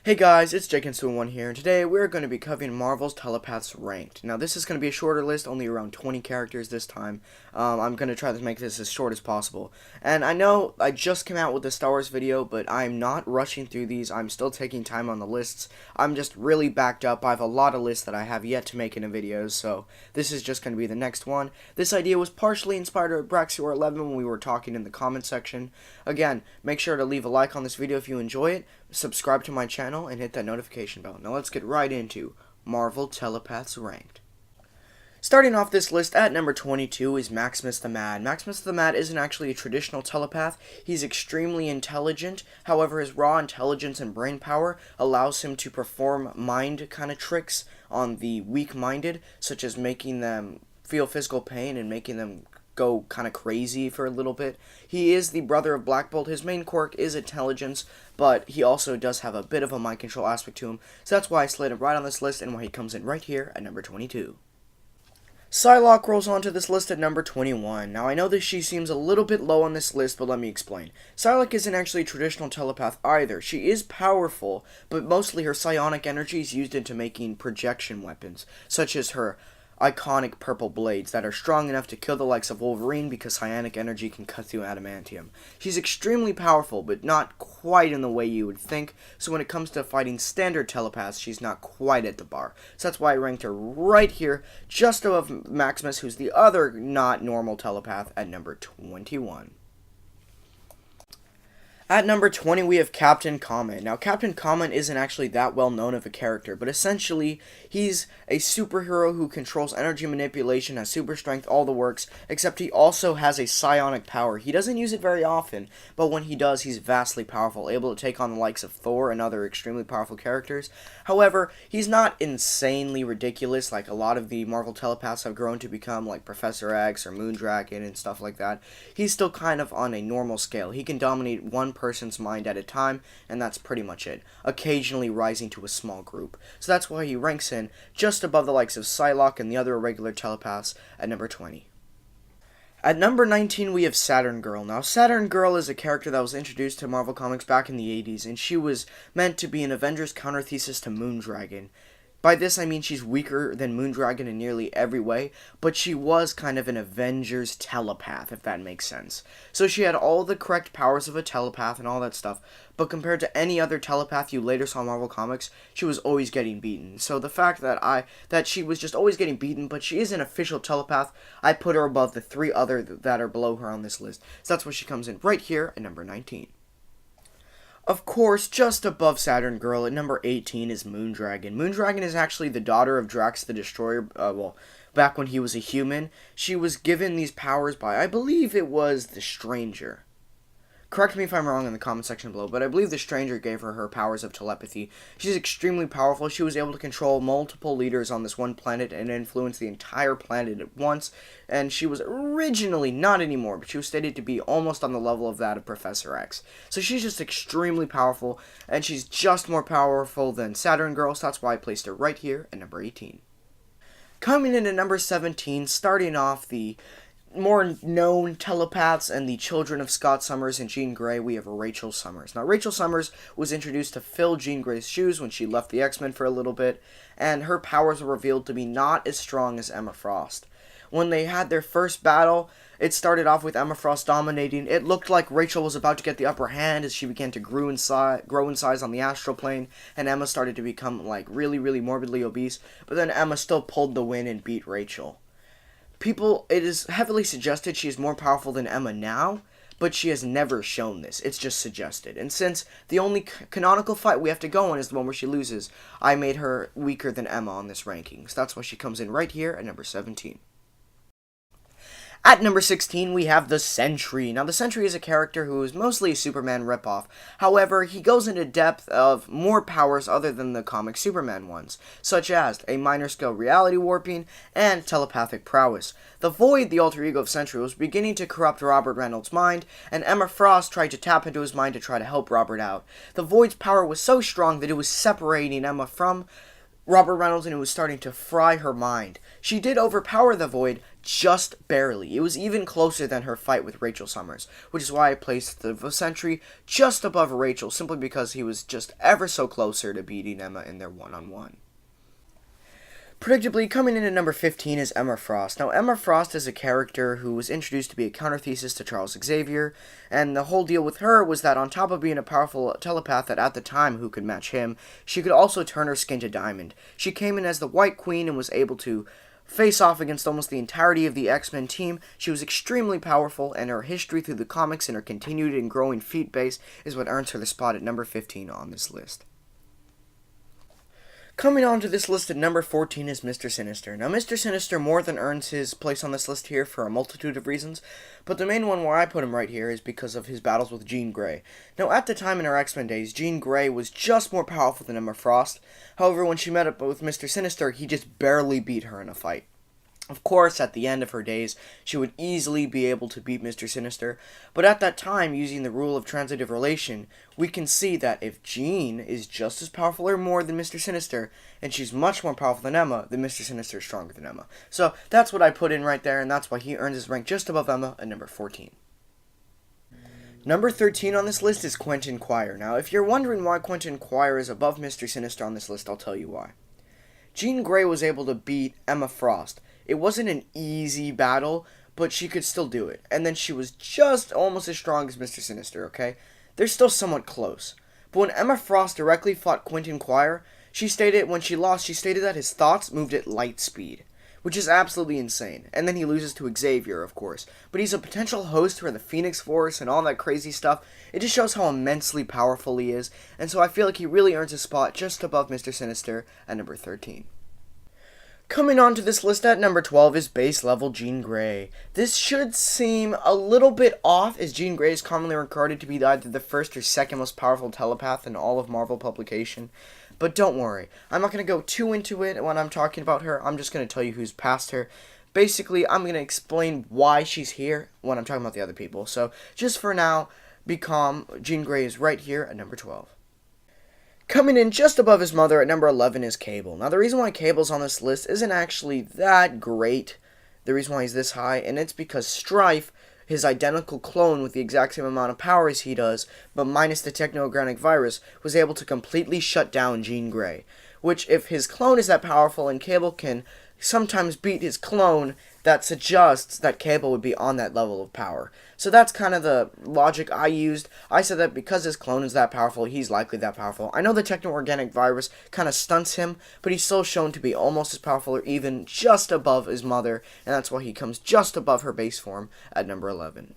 Hey guys, it's Jake1 here, and today we're going to be covering Marvel's Telepaths Ranked. Now this is going to be a shorter list, only around 20 characters this time. I'm going to try to make this as short as possible. And I know I just came out with the Star Wars video, but I'm not rushing through these. I'm still taking time on the lists. I'm just really backed up. I have a lot of lists that I have yet to make into videos, so this is just going to be the next one. This idea was partially inspired by Braxior 11 when we were talking in the comment section. Again, make sure to leave a like on this video if you enjoy it. Subscribe to my channel and hit that notification bell. Now let's get right into Marvel Telepaths Ranked. Starting off this list at number 22 is Maximus the Mad. Maximus the Mad isn't actually a traditional telepath. He's extremely intelligent. However, his raw intelligence and brain power allows him to perform mind kind of tricks on the weak-minded, such as making them feel physical pain and making them go kind of crazy for a little bit. He is the brother of Black Bolt. His main quirk is intelligence, but he also does have a bit of a mind control aspect to him, so that's why I slid him right on this list and why he comes in right here at number 22. Psylocke rolls onto this list at number 21. Now, I know that she seems a little bit low on this list, but let me explain. Psylocke isn't actually a traditional telepath either. She is powerful, but mostly her psionic energy is used into making projection weapons, such as her iconic purple blades that are strong enough to kill the likes of Wolverine because psionic energy can cut through adamantium. She's extremely powerful, but not quite in the way you would think, so when it comes to fighting standard telepaths, she's not quite at the bar. So that's why I ranked her right here, just above Maximus, who's the other not normal telepath, at number 21. At number 20, we have Captain Comet. Now, Captain Comet isn't actually that well known of a character, but essentially, he's a superhero who controls energy manipulation, has super strength, all the works, except he also has a psionic power. He doesn't use it very often, but when he does, he's vastly powerful, able to take on the likes of Thor and other extremely powerful characters. However, he's not insanely ridiculous like a lot of the Marvel telepaths have grown to become, like Professor X or Moondragon and stuff like that. He's still kind of on a normal scale. He can dominate one person's mind at a time, and that's pretty much it, occasionally rising to a small group. So that's why he ranks in just above the likes of Psylocke and the other irregular telepaths at number 20. At number 19, we have Saturn Girl. Now, Saturn Girl is a character that was introduced to Marvel Comics back in the 80s, and she was meant to be an Avengers counterthesis to Moondragon. By this, I mean she's weaker than Moondragon in nearly every way, but she was kind of an Avengers telepath, if that makes sense. So she had all the correct powers of a telepath and all that stuff, but compared to any other telepath you later saw in Marvel Comics, she was always getting beaten. So the fact that she was just always getting beaten, but she is an official telepath, I put her above the three other that are below her on this list. So that's why she comes in right here at number 19. Of course, just above Saturn Girl at number 18 is Moondragon. Moondragon is actually the daughter of Drax the Destroyer, back when he was a human. She was given these powers by, I believe it was the Stranger. Correct me if I'm wrong in the comment section below, but I believe the Stranger gave her powers of telepathy. She's extremely powerful. She was able to control multiple leaders on this one planet and influence the entire planet at once. And she was originally, not anymore, but she was stated to be almost on the level of that of Professor X. So she's just extremely powerful, and she's just more powerful than Saturn Girl, so that's why I placed her right here at number 18. Coming in at number 17, starting off the more known telepaths and the children of Scott Summers and Jean Grey, we have Rachel Summers. Now, Rachel Summers was introduced to fill Jean Grey's shoes when she left the X-Men for a little bit, and her powers were revealed to be not as strong as Emma Frost. When they had their first battle, it started off with Emma Frost dominating. It looked like Rachel was about to get the upper hand as she began to grow in size on the astral plane, and Emma started to become, like, really, really morbidly obese, but then Emma still pulled the win and beat Rachel. It is heavily suggested she is more powerful than Emma now, but she has never shown this. It's just suggested. And since the only canonical fight we have to go on is the one where she loses, I made her weaker than Emma on this ranking. So that's why she comes in right here at number 17. At number 16, we have the Sentry. Now, the Sentry is a character who is mostly a Superman ripoff. However, he goes into depth of more powers other than the comic Superman ones, such as a minor scale reality warping and telepathic prowess. The Void, the alter ego of Sentry, was beginning to corrupt Robert Reynolds' mind, and Emma Frost tried to tap into his mind to try to help Robert out. The Void's power was so strong that it was separating Emma from Robert Reynolds, and it was starting to fry her mind. She did overpower the Void just barely. It was even closer than her fight with Rachel Summers, which is why I placed the Sentry just above Rachel, simply because he was just ever so closer to beating Emma in their one-on-one. Predictably, coming in at number 15 is Emma Frost. Now, Emma Frost is a character who was introduced to be a counterthesis to Charles Xavier, and the whole deal with her was that on top of being a powerful telepath that at the time who could match him, she could also turn her skin to diamond. She came in as the White Queen and was able to face off against almost the entirety of the X-Men team. She was extremely powerful, and her history through the comics and her continued and growing feat base is what earns her the spot at number 15 on this list. Coming on to this list at number 14 is Mr. Sinister. Now, Mr. Sinister more than earns his place on this list here for a multitude of reasons, but the main one where I put him right here is because of his battles with Jean Grey. Now, at the time in her X-Men days, Jean Grey was just more powerful than Emma Frost. However, when she met up with Mr. Sinister, he just barely beat her in a fight. Of course, at the end of her days, she would easily be able to beat Mr. Sinister, but at that time, using the rule of transitive relation, we can see that if Jean is just as powerful or more than Mr. Sinister, and she's much more powerful than Emma, then Mr. Sinister is stronger than Emma. So that's what I put in right there, and that's why he earns his rank just above Emma at number 14. Number 13 on this list is Quentin Quire. Now, if you're wondering why Quentin Quire is above Mr. Sinister on this list, I'll tell you why. Jean Grey was able to beat Emma Frost. It wasn't an easy battle, but she could still do it. And then she was just almost as strong as Mr. Sinister, okay? They're still somewhat close. But when Emma Frost directly fought Quentin Quire, when she lost, she stated that his thoughts moved at light speed, which is absolutely insane. And then he loses to Xavier, of course. But he's a potential host for the Phoenix Force and all that crazy stuff. It just shows how immensely powerful he is. And so I feel like he really earns a spot just above Mr. Sinister at number 13. Coming on to this list at number 12 is base level Jean Grey. This should seem a little bit off, as Jean Grey is commonly regarded to be either the first or second most powerful telepath in all of Marvel publication. But don't worry, I'm not going to go too into it when I'm talking about her. I'm just going to tell you who's past her. Basically, I'm going to explain why she's here when I'm talking about the other people. So, just for now, be calm. Jean Grey is right here at number 12. Coming in just above his mother at number 11 is Cable. Now, the reason why Cable's on this list isn't actually that great, the reason why he's this high, and it's because Strife, his identical clone with the exact same amount of power as he does, but minus the technogenic virus, was able to completely shut down Jean Grey. Which, if his clone is that powerful and Cable can sometimes beat his clone, that suggests that Cable would be on that level of power. So that's kind of the logic I used. I said that because his clone is that powerful, he's likely that powerful. I know the techno-organic virus kind of stunts him, but he's still shown to be almost as powerful or even just above his mother, and that's why he comes just above her base form at number 11.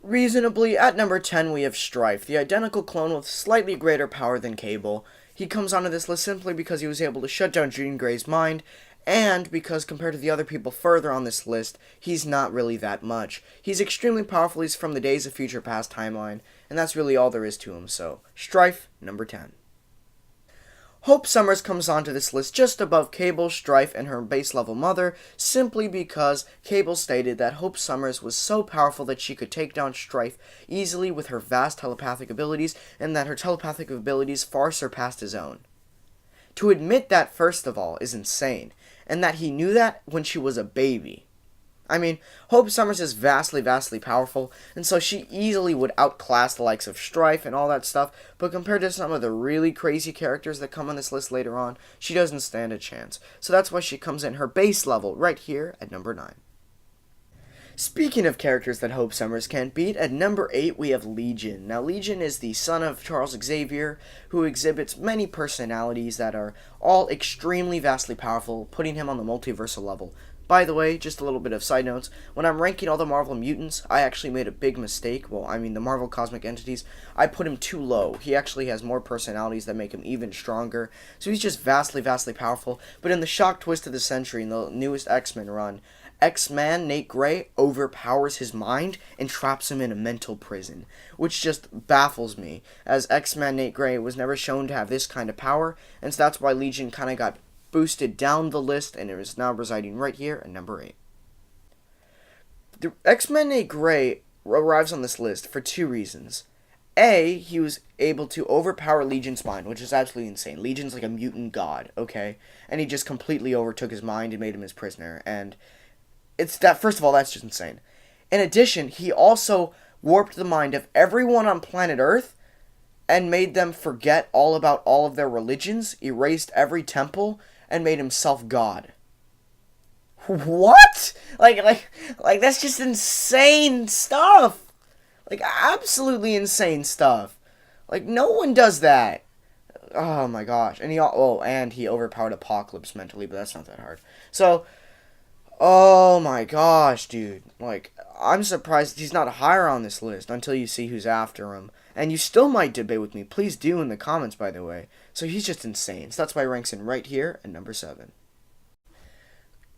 Reasonably, at number 10 we have Strife, the identical clone with slightly greater power than Cable. He comes onto this list simply because he was able to shut down Jean Grey's mind, and because compared to the other people further on this list, he's not really that much. He's extremely powerful, he's from the Days of Future Past timeline, and that's really all there is to him, so Strife, number 10. Hope Summers comes onto this list just above Cable, Strife, and her base level mother, simply because Cable stated that Hope Summers was so powerful that she could take down Strife easily with her vast telepathic abilities, and that her telepathic abilities far surpassed his own. To admit that, first of all, is insane, and that he knew that when she was a baby. I mean, Hope Summers is vastly, vastly powerful, and so she easily would outclass the likes of Strife and all that stuff, but compared to some of the really crazy characters that come on this list later on, she doesn't stand a chance. So that's why she comes in her base level right here at number 9. Speaking of characters that Hope Summers can't beat, at number 8 we have Legion. Now, Legion is the son of Charles Xavier, who exhibits many personalities that are all extremely vastly powerful, putting him on the multiversal level. By the way, just a little bit of side notes, when I'm ranking all the Marvel mutants, I actually made a big mistake. Well, I mean the Marvel cosmic entities. I put him too low. He actually has more personalities that make him even stronger, so he's just vastly, vastly powerful. But in the shock twist of the century, in the newest X-Men run, X-Man Nate Grey overpowers his mind and traps him in a mental prison, which just baffles me, as X-Man Nate Grey was never shown to have this kind of power, and so that's why Legion kind of got boosted down the list, and it is now residing right here at number 8. The X-Men Nate Grey arrives on this list for two reasons. He was able to overpower Legion's mind, which is absolutely insane. Legion's like a mutant god, okay? And he just completely overtook his mind and made him his prisoner. And it's that, first of all, that's just insane. In addition, he also warped the mind of everyone on planet Earth and made them forget all about all of their religions, erased every temple, and made himself God. What? Like that's just insane stuff. Like, absolutely insane stuff. Like, no one does that. Oh my gosh. And he overpowered Apocalypse mentally, but that's not that hard. So, oh my gosh, dude. Like, I'm surprised he's not higher on this list until you see who's after him. And you still might debate with me. Please do in the comments, by the way. So he's just insane. So that's why he ranks in right here at number 7.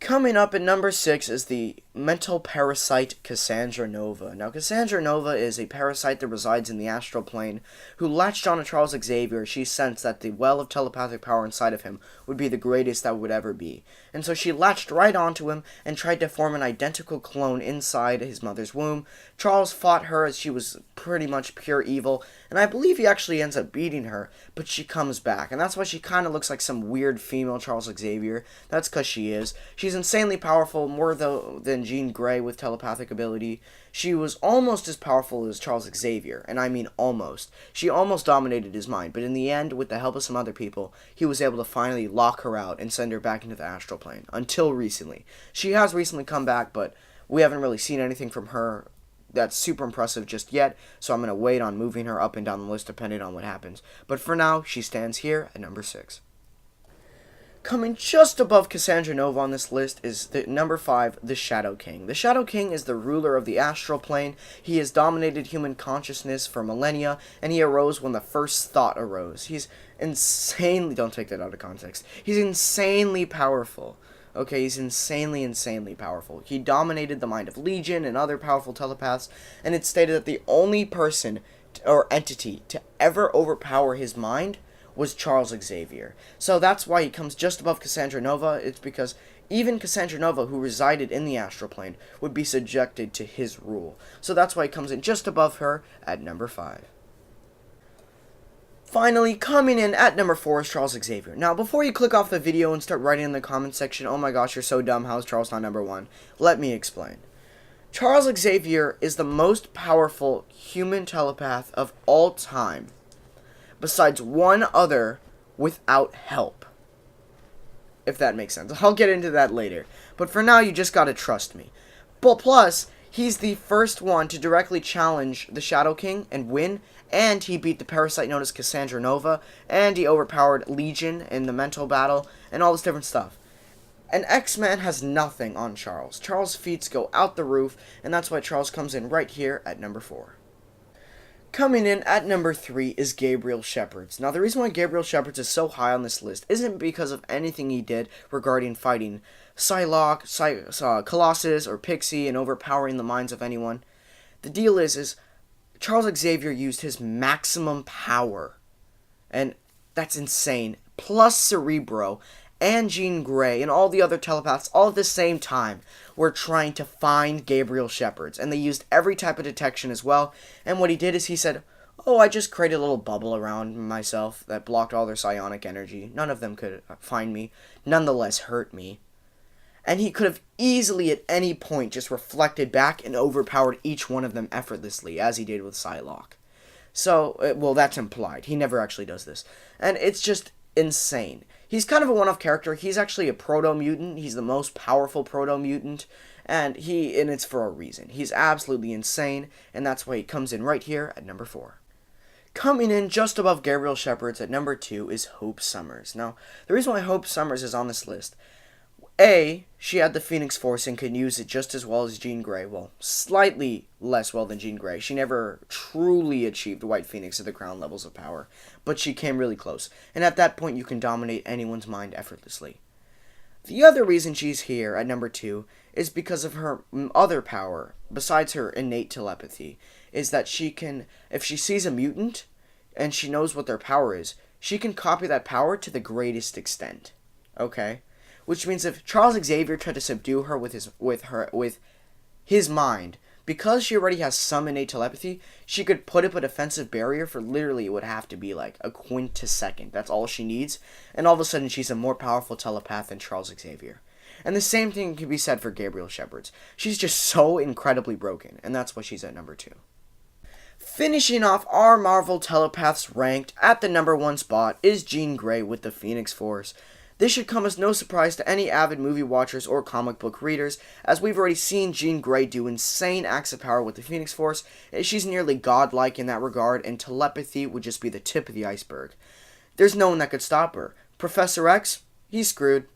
Coming up at number 6 is the mental parasite Cassandra Nova. Now, Cassandra Nova is a parasite that resides in the astral plane who latched on to Charles Xavier. She sensed that the well of telepathic power inside of him would be the greatest that would ever be. And so she latched right onto him and tried to form an identical clone inside his mother's womb. Charles fought her as she was pretty much pure evil, and I believe he actually ends up beating her, but she comes back. And that's why she kind of looks like some weird female Charles Xavier. That's because she is. She's insanely powerful, more than Jean Grey with telepathic ability. She was almost as powerful as Charles Xavier, and I mean almost. She almost dominated his mind, but in the end, with the help of some other people, he was able to finally lock her out and send her back into the astral plane, until recently. She has recently come back, but we haven't really seen anything from her that's super impressive just yet, so I'm going to wait on moving her up and down the list depending on what happens. But for now, she stands here at number 6. Coming just above Cassandra Nova on this list is the number 5, the Shadow King. The Shadow King is the ruler of the astral plane. He has dominated human consciousness for millennia, and he arose when the first thought arose. He's insanely, don't take that out of context, he's insanely powerful. Okay, he's insanely powerful. He dominated the mind of Legion and other powerful telepaths, and it's stated that the only person or entity to ever overpower his mind was Charles Xavier. So that's why he comes just above Cassandra Nova. It's because even Cassandra Nova, who resided in the astral plane, would be subjected to his rule. So that's why he comes in just above her at number 5. Finally, coming in at number 4 is Charles Xavier. Now, before you click off the video and start writing in the comment section, oh my gosh, you're so dumb, how is Charles not number 1? Let me explain. Charles Xavier is the most powerful human telepath of all time, besides one other without help. If that makes sense. I'll get into that later. But for now, you just gotta trust me. But plus, he's the first one to directly challenge the Shadow King and win, and he beat the parasite known as Cassandra Nova, and he overpowered Legion in the mental battle, and all this different stuff. And X-Man has nothing on Charles. Charles' feats go out the roof, and that's why Charles comes in right here at number 4. Coming in at number 3 is Gabriel Shepherd. Now, the reason why Gabriel Shepherd is so high on this list isn't because of anything he did regarding fighting Psylocke, Colossus, or Pixie and overpowering the minds of anyone. The deal is Charles Xavier used his maximum power, and that's insane, plus Cerebro and Jean Grey and all the other telepaths all at the same time were trying to find Gabriel Shepherd, and they used every type of detection as well. And what he did is he said, oh, I just created a little bubble around myself that blocked all their psionic energy. None of them could find me, nonetheless hurt me. And he could have easily at any point just reflected back and overpowered each one of them effortlessly, as he did with Psylocke. So, well, that's implied. He never actually does this. And it's just insane. He's kind of a one-off character. He's actually a proto-mutant. He's the most powerful proto-mutant. And it's for a reason. He's absolutely insane, and that's why he comes in right here at number 4. Coming in just above Gabriel Shepherd at number 2 is Hope Summers. Now, the reason why Hope Summers is on this list, she had the Phoenix Force and could use it just as well as Jean Grey. Well, slightly less well than Jean Grey. She never truly achieved White Phoenix at the ground levels of power, but she came really close. And at that point, you can dominate anyone's mind effortlessly. The other reason she's here at number 2 is because of her other power, besides her innate telepathy, is that she can, if she sees a mutant and she knows what their power is, she can copy that power to the greatest extent. Okay? Which means if Charles Xavier tried to subdue her with his mind, because she already has some innate telepathy, she could put up a defensive barrier for literally it would have to be like a quintisecond. That's all she needs. And all of a sudden she's a more powerful telepath than Charles Xavier. And the same thing can be said for Gabriel Shepherd. She's just so incredibly broken, and that's why she's at number 2. Finishing off our Marvel Telepaths ranked at the number 1 spot is Jean Grey with the Phoenix Force. This should come as no surprise to any avid movie watchers or comic book readers, as we've already seen Jean Grey do insane acts of power with the Phoenix Force. She's nearly godlike in that regard, and telepathy would just be the tip of the iceberg. There's no one that could stop her. Professor X, he's screwed.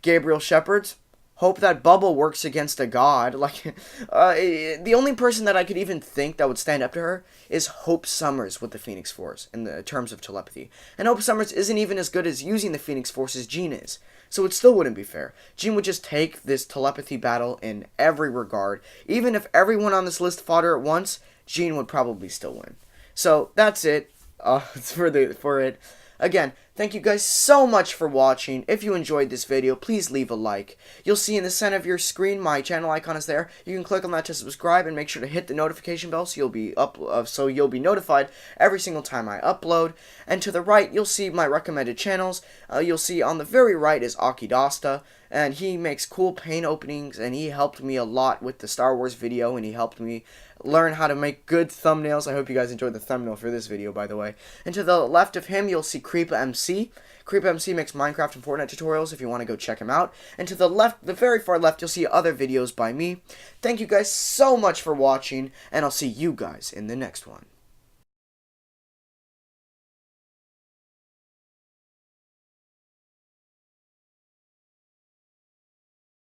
Gabriel Shepherd, hope that bubble works against a god. The only person that I could even think that would stand up to her is Hope Summers with the Phoenix Force in the terms of telepathy. And Hope Summers isn't even as good as using the Phoenix Force as Jean is. So it still wouldn't be fair. Jean would just take this telepathy battle in every regard. Even if everyone on this list fought her at once, Jean would probably still win. So that's it for it. Again, thank you guys so much for watching. If you enjoyed this video, please leave a like. You'll see in the center of your screen, my channel icon is there. You can click on that to subscribe and make sure to hit the notification bell so you'll be notified every single time I upload. And to the right, you'll see my recommended channels. You'll see on the very right is Akidasta, and he makes cool paint openings, and he helped me a lot with the Star Wars video, and he helped me learn how to make good thumbnails. I hope you guys enjoyed the thumbnail for this video, by the way. And to the left of him, you'll see Creepa MC. Creepa MC makes Minecraft and Fortnite tutorials if you want to go check him out. And to the left, the very far left, you'll see other videos by me. Thank you guys so much for watching, and I'll see you guys in the next one.